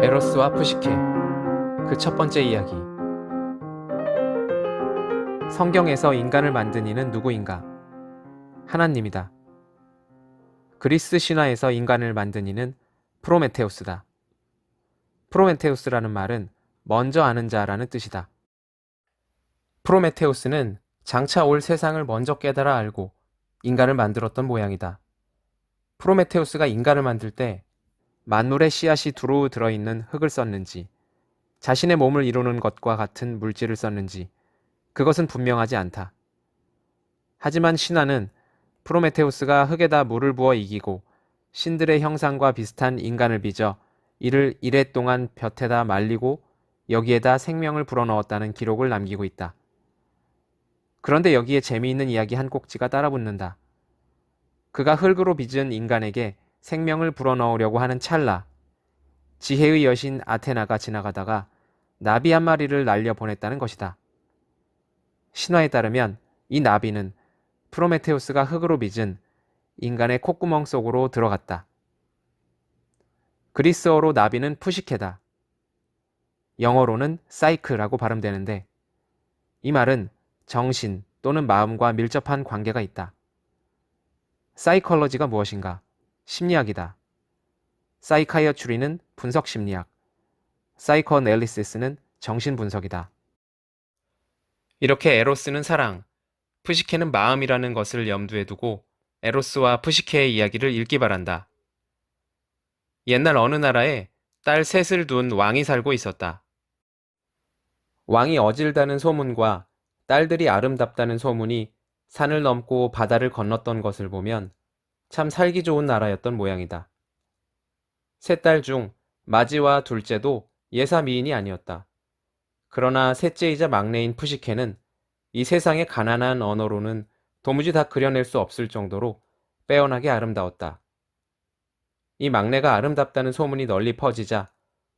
에로스와 푸시케, 그 첫 번째 이야기. 성경에서 인간을 만든 이는 누구인가? 하나님이다. 그리스 신화에서 인간을 만든 이는 프로메테우스다. 프로메테우스라는 말은 먼저 아는 자라는 뜻이다. 프로메테우스는 장차 올 세상을 먼저 깨달아 알고 인간을 만들었던 모양이다. 프로메테우스가 인간을 만들 때 만물의 씨앗이 두루 들어있는 흙을 썼는지, 자신의 몸을 이루는 것과 같은 물질을 썼는지, 그것은 분명하지 않다. 하지만 신화는 프로메테우스가 흙에다 물을 부어 이기고 신들의 형상과 비슷한 인간을 빚어 이를 이래 동안 볕에다 말리고 여기에다 생명을 불어넣었다는 기록을 남기고 있다. 그런데 여기에 재미있는 이야기 한 꼭지가 따라붙는다. 그가 흙으로 빚은 인간에게 생명을 불어넣으려고 하는 찰나, 지혜의 여신 아테나가 지나가다가 나비 한 마리를 날려보냈다는 것이다. 신화에 따르면 이 나비는 프로메테우스가 흙으로 빚은 인간의 콧구멍 속으로 들어갔다. 그리스어로 나비는 푸시케다. 영어로는 사이크라고 발음되는데 이 말은 정신 또는 마음과 밀접한 관계가 있다. 사이컬러지가 무엇인가? 심리학이다. 사이카이어트리는 분석 심리학, 사이코애널리시스는 정신 분석이다. 이렇게 에로스는 사랑, 푸시케는 마음이라는 것을 염두에 두고 에로스와 푸시케의 이야기를 읽기 바란다. 옛날 어느 나라에 딸 셋을 둔 왕이 살고 있었다. 왕이 어질다는 소문과 딸들이 아름답다는 소문이 산을 넘고 바다를 건넜던 것을 보면 참 살기 좋은 나라였던 모양이다. 세 딸 중 마지와 둘째도 예사 미인이 아니었다. 그러나 셋째이자 막내인 푸시케는 이 세상의 가난한 언어로는 도무지 다 그려낼 수 없을 정도로 빼어나게 아름다웠다. 이 막내가 아름답다는 소문이 널리 퍼지자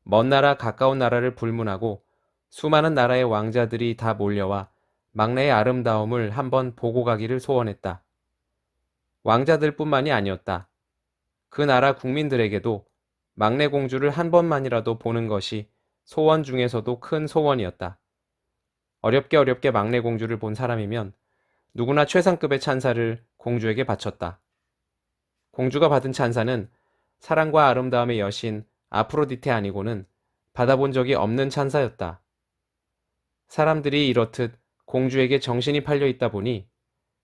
먼 나라 가까운 나라를 불문하고 수많은 나라의 왕자들이 다 몰려와 막내의 아름다움을 한번 보고 가기를 소원했다. 왕자들뿐만이 아니었다. 그 나라 국민들에게도 막내 공주를 한 번만이라도 보는 것이 소원 중에서도 큰 소원이었다. 어렵게 막내 공주를 본 사람이면 누구나 최상급의 찬사를 공주에게 바쳤다. 공주가 받은 찬사는 사랑과 아름다움의 여신 아프로디테 아니고는 받아본 적이 없는 찬사였다. 사람들이 이렇듯 공주에게 정신이 팔려 있다 보니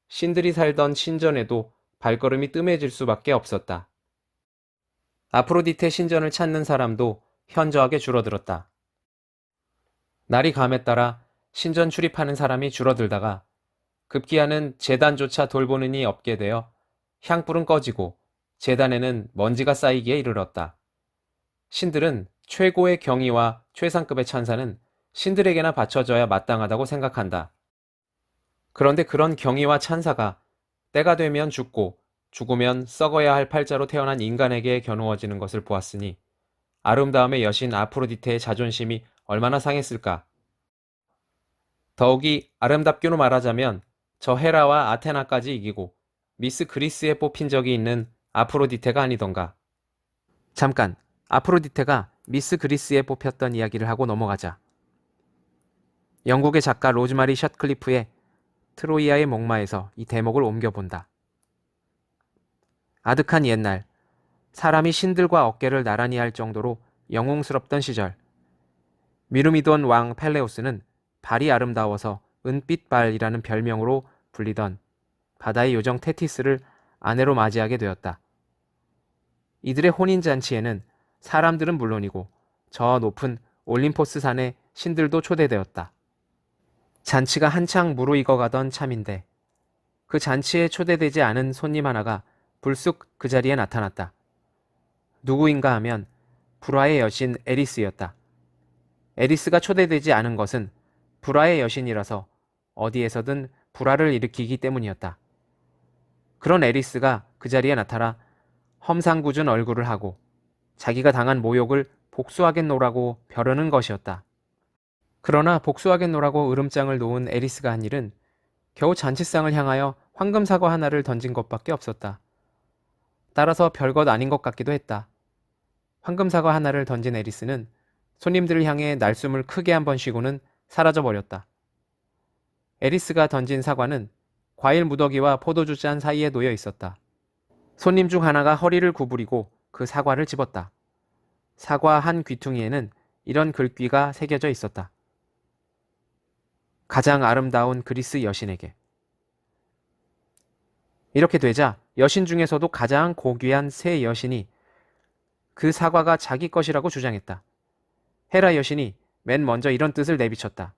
신들이 살던 신전에도 발걸음이 뜸해질 수밖에 없었다. 아프로디테 신전을 찾는 사람도 현저하게 줄어들었다. 날이 감에 따라 신전 출입하는 사람이 줄어들다가 급기야는 제단조차 돌보는 이 없게 되어 향불은 꺼지고 제단에는 먼지가 쌓이기에 이르렀다. 신들은 최고의 경의와 최상급의 찬사는 신들에게나 바쳐져야 마땅하다고 생각한다. 그런데 그런 경의와 찬사가 때가 되면 죽고 죽으면 썩어야 할 팔자로 태어난 인간에게 겨누어지는 것을 보았으니 아름다움의 여신 아프로디테의 자존심이 얼마나 상했을까. 더욱이 아름답게로 말하자면 저 헤라와 아테나까지 이기고 미스 그리스에 뽑힌 적이 있는 아프로디테가 아니던가. 잠깐, 아프로디테가 미스 그리스에 뽑혔던 이야기를 하고 넘어가자. 영국의 작가 로즈마리 셔틀클리프의 트로이아의 목마에서 이 대목을 옮겨본다. 아득한 옛날, 사람이 신들과 어깨를 나란히 할 정도로 영웅스럽던 시절, 미르미돈 왕 펠레우스는 발이 아름다워서 은빛발이라는 별명으로 불리던 바다의 요정 테티스를 아내로 맞이하게 되었다. 이들의 혼인잔치에는 사람들은 물론이고 저 높은 올림포스 산의 신들도 초대되었다. 잔치가 한창 무르익어가던 참인데 그 잔치에 초대되지 않은 손님 하나가 불쑥 그 자리에 나타났다. 누구인가 하면 불화의 여신 에리스였다. 에리스가 초대되지 않은 것은 불화의 여신이라서 어디에서든 불화를 일으키기 때문이었다. 그런 에리스가 그 자리에 나타나 험상궂은 얼굴을 하고 자기가 당한 모욕을 복수하겠노라고 벼르는 것이었다. 그러나 복수하겠노라고 으름장을 놓은 에리스가 한 일은 겨우 잔치상을 향하여 황금사과 하나를 던진 것밖에 없었다. 따라서 별것 아닌 것 같기도 했다. 황금사과 하나를 던진 에리스는 손님들을 향해 날숨을 크게 한번 쉬고는 사라져버렸다. 에리스가 던진 사과는 과일 무더기와 포도주 잔 사이에 놓여 있었다. 손님 중 하나가 허리를 구부리고 그 사과를 집었다. 사과 한 귀퉁이에는 이런 글귀가 새겨져 있었다. 가장 아름다운 그리스 여신에게. 이렇게 되자 여신 중에서도 가장 고귀한 새 여신이 그 사과가 자기 것이라고 주장했다. 헤라 여신이 맨 먼저 이런 뜻을 내비쳤다.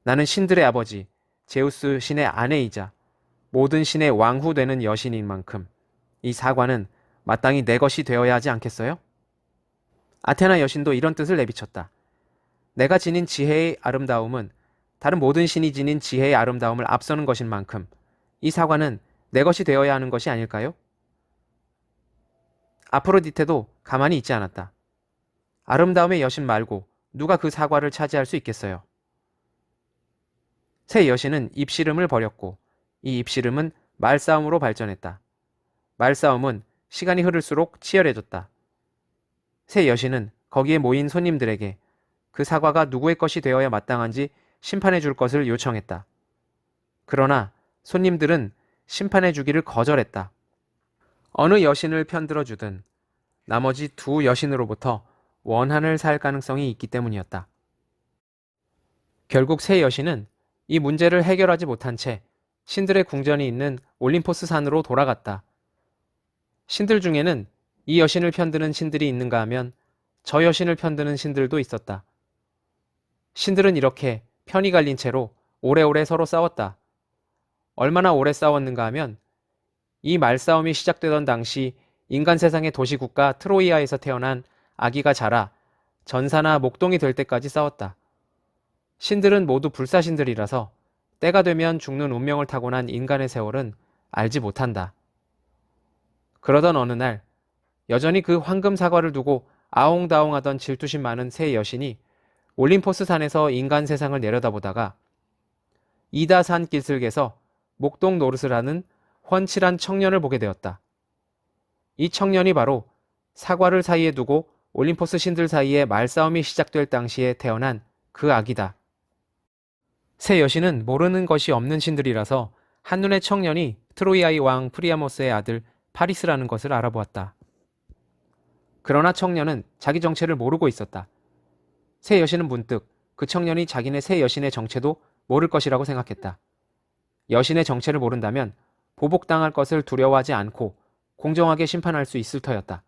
나는 신들의 아버지, 제우스 신의 아내이자 모든 신의 왕후 되는 여신인 만큼 이 사과는 마땅히 내 것이 되어야 하지 않겠어요? 아테나 여신도 이런 뜻을 내비쳤다. 내가 지닌 지혜의 아름다움은 다른 모든 신이 지닌 지혜의 아름다움을 앞서는 것인 만큼 이 사과는 내 것이 되어야 하는 것이 아닐까요? 아프로디테도 가만히 있지 않았다. 아름다움의 여신 말고 누가 그 사과를 차지할 수 있겠어요? 새 여신은 입씨름을 벌였고 이 입씨름은 말싸움으로 발전했다. 말싸움은 시간이 흐를수록 치열해졌다. 새 여신은 거기에 모인 손님들에게 그 사과가 누구의 것이 되어야 마땅한지 심판해 줄 것을 요청했다. 그러나 손님들은 심판해 주기를 거절했다. 어느 여신을 편들어 주든 나머지 두 여신으로부터 원한을 살 가능성이 있기 때문이었다. 결국 새 여신은 이 문제를 해결하지 못한 채 신들의 궁전이 있는 올림포스 산으로 돌아갔다. 신들 중에는 이 여신을 편드는 신들이 있는가 하면 저 여신을 편드는 신들도 있었다. 신들은 이렇게 편이 갈린 채로 오래오래 서로 싸웠다. 얼마나 오래 싸웠는가 하면 이 말싸움이 시작되던 당시 인간 세상의 도시국가 트로이아에서 태어난 아기가 자라 전사나 목동이 될 때까지 싸웠다. 신들은 모두 불사신들이라서 때가 되면 죽는 운명을 타고난 인간의 세월은 알지 못한다. 그러던 어느 날 여전히 그 황금 사과를 두고 아웅다웅하던 질투심 많은 새 여신이 올림포스 산에서 인간 세상을 내려다보다가 이다산 기슭에서 목동 노릇을 하는 훤칠한 청년을 보게 되었다. 이 청년이 바로 사과를 사이에 두고 올림포스 신들 사이에 말싸움이 시작될 당시에 태어난 그 아기다. 새 여신은 모르는 것이 없는 신들이라서 한눈에 청년이 트로이아의 왕 프리아모스의 아들 파리스라는 것을 알아보았다. 그러나 청년은 자기 정체를 모르고 있었다. 새 여신은 문득 그 청년이 자기네 새 여신의 정체도 모를 것이라고 생각했다. 여신의 정체를 모른다면 보복당할 것을 두려워하지 않고 공정하게 심판할 수 있을 터였다.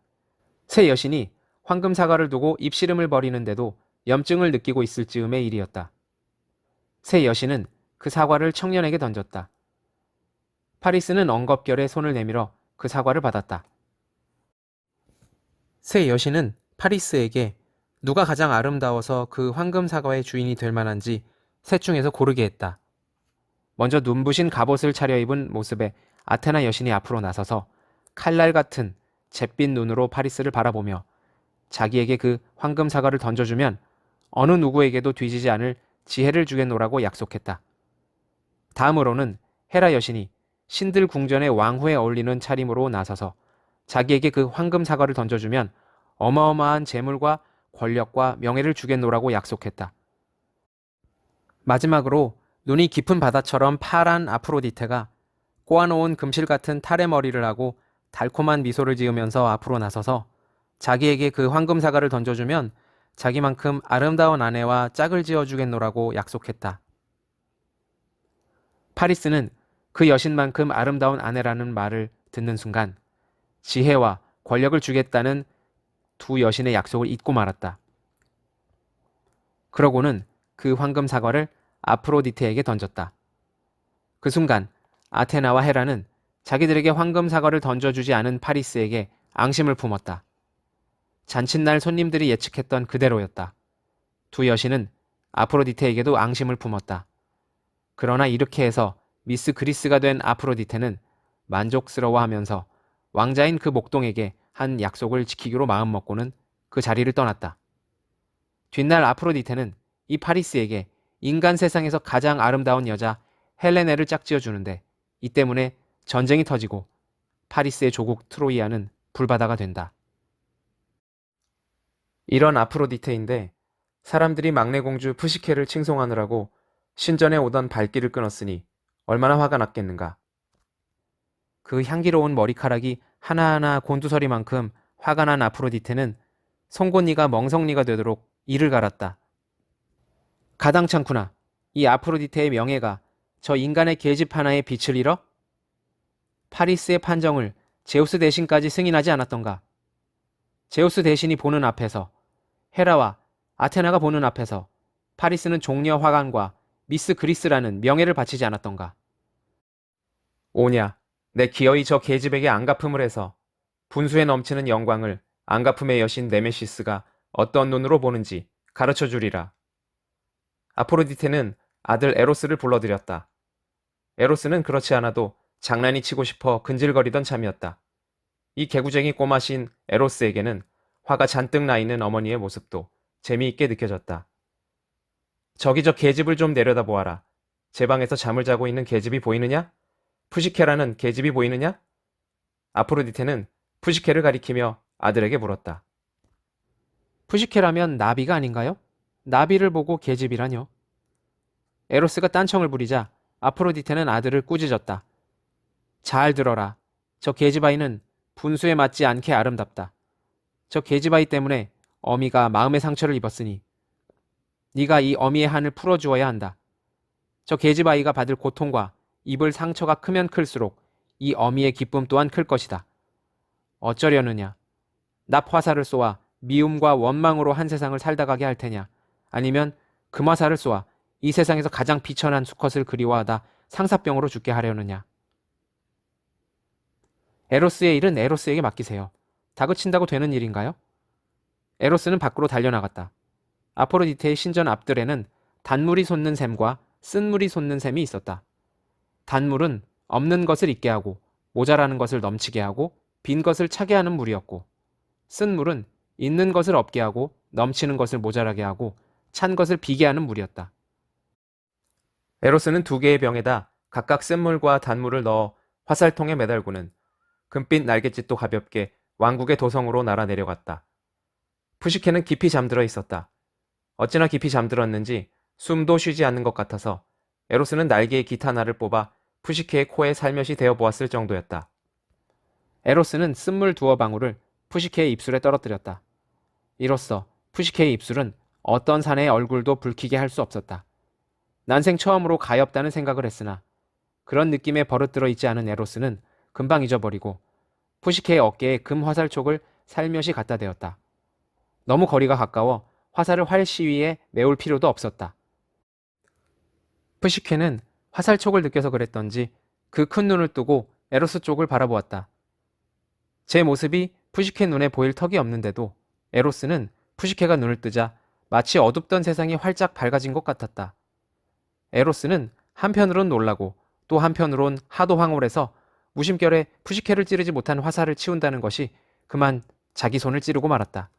새 여신이 황금 사과를 두고 입씨름을 벌이는데도 염증을 느끼고 있을 즈음의 일이었다. 새 여신은 그 사과를 청년에게 던졌다. 파리스는 엉겁결에 손을 내밀어 그 사과를 받았다. 새 여신은 파리스에게 누가 가장 아름다워서 그 황금 사과의 주인이 될 만한지 셋 중에서 고르게 했다. 먼저 눈부신 갑옷을 차려입은 모습에 아테나 여신이 앞으로 나서서 칼날 같은 잿빛 눈으로 파리스를 바라보며 자기에게 그 황금 사과를 던져주면 어느 누구에게도 뒤지지 않을 지혜를 주겠노라고 약속했다. 다음으로는 헤라 여신이 신들 궁전의 왕후에 어울리는 차림으로 나서서 자기에게 그 황금 사과를 던져주면 어마어마한 재물과 권력과 명예를 주겠노라고 약속했다. 마지막으로 눈이 깊은 바다처럼 파란 아프로디테가 꼬아놓은 금실 같은 탈의 머리를 하고 달콤한 미소를 지으면서 앞으로 나서서 자기에게 그 황금 사과를 던져주면 자기만큼 아름다운 아내와 짝을 지어주겠노라고 약속했다. 파리스는 그 여신만큼 아름다운 아내라는 말을 듣는 순간 지혜와 권력을 주겠다는 두 여신의 약속을 잊고 말았다. 그러고는 그 황금 사과를 아프로디테에게 던졌다. 그 순간 아테나와 헤라는 자기들에게 황금 사과를 던져주지 않은 파리스에게 앙심을 품었다. 잔칫날 손님들이 예측했던 그대로였다. 두 여신은 아프로디테에게도 앙심을 품었다. 그러나 이렇게 해서 미스 그리스가 된 아프로디테는 만족스러워하면서 왕자인 그 목동에게 한 약속을 지키기로 마음먹고는 그 자리를 떠났다. 뒷날 아프로디테는 이 파리스에게 인간 세상에서 가장 아름다운 여자 헬레네를 짝지어주는데 이 때문에 전쟁이 터지고 파리스의 조국 트로이아는 불바다가 된다. 이런 아프로디테인데 사람들이 막내공주 푸시케를 칭송하느라고 신전에 오던 발길을 끊었으니 얼마나 화가 났겠는가. 그 향기로운 머리카락이 하나하나 곤두서리만큼 화가 난 아프로디테는 송곳니가 멍석니가 되도록 이를 갈았다. 가당찮구나. 이 아프로디테의 명예가 저 인간의 계집 하나에 빛을 잃어? 파리스의 판정을 제우스 대신까지 승인하지 않았던가. 제우스 대신이 보는 앞에서, 헤라와 아테나가 보는 앞에서 파리스는 종려 화관과 미스 그리스라는 명예를 바치지 않았던가. 오냐, 내 기어이 저 계집에게 안갚음을 해서 분수에 넘치는 영광을 안갚음의 여신 네메시스가 어떤 눈으로 보는지 가르쳐 주리라. 아프로디테는 아들 에로스를 불러들였다. 에로스는 그렇지 않아도 장난이 치고 싶어 근질거리던 참이었다. 이 개구쟁이 꼬마신 에로스에게는 화가 잔뜩 나 있는 어머니의 모습도 재미있게 느껴졌다. 저기 저 계집을 좀 내려다보아라. 제 방에서 잠을 자고 있는 계집이 보이느냐? 푸시케라는 계집이 보이느냐? 아프로디테는 푸시케를 가리키며 아들에게 물었다. 푸시케라면 나비가 아닌가요? 나비를 보고 계집이라뇨. 에로스가 딴청을 부리자 아프로디테는 아들을 꾸짖었다. 잘 들어라. 저 계집아이는 분수에 맞지 않게 아름답다. 저 계집아이 때문에 어미가 마음의 상처를 입었으니 네가 이 어미의 한을 풀어주어야 한다. 저 계집아이가 받을 고통과 입을 상처가 크면 클수록 이 어미의 기쁨 또한 클 것이다. 어쩌려느냐. 납 화살을 쏘아 미움과 원망으로 한 세상을 살다 가게 할 테냐. 아니면 금화살을 쏘아 이 세상에서 가장 비천한 수컷을 그리워하다 상사병으로 죽게 하려느냐. 에로스의 일은 에로스에게 맡기세요. 다그친다고 되는 일인가요? 에로스는 밖으로 달려나갔다. 아프로디테의 신전 앞들에는 단물이 솟는 샘과 쓴물이 솟는 샘이 있었다. 단물은 없는 것을 있게 하고 모자라는 것을 넘치게 하고 빈 것을 차게 하는 물이었고, 쓴물은 있는 것을 없게 하고 넘치는 것을 모자라게 하고 찬 것을 비게 하는 물이었다. 에로스는 두 개의 병에다 각각 쓴물과 단물을 넣어 화살통에 매달고는 금빛 날갯짓도 가볍게 왕국의 도성으로 날아 내려갔다. 푸시케는 깊이 잠들어 있었다. 어찌나 깊이 잠들었는지 숨도 쉬지 않는 것 같아서 에로스는 날개의 기타 하나를 뽑아 푸시케의 코에 살며시 대어 보았을 정도였다. 에로스는 쓴물 두어 방울을 푸시케의 입술에 떨어뜨렸다. 이로써 푸시케의 입술은 어떤 사내의 얼굴도 붉히게 할 수 없었다. 난생 처음으로 가엾다는 생각을 했으나 그런 느낌에 버릇들어 있지 않은 에로스는 금방 잊어버리고 푸시케의 어깨에 금 화살촉을 살며시 갖다 대었다. 너무 거리가 가까워 화살을 활 시위에 메울 필요도 없었다. 푸시케는 화살촉을 느껴서 그랬던지 그 큰 눈을 뜨고 에로스 쪽을 바라보았다. 제 모습이 푸시케 눈에 보일 턱이 없는데도 에로스는 푸시케가 눈을 뜨자 마치 어둡던 세상이 활짝 밝아진 것 같았다. 에로스는 한편으론 놀라고 또 한편으론 하도 황홀해서 무심결에 푸시케를 찌르지 못한 화살을 치운다는 것이 그만 자기 손을 찌르고 말았다.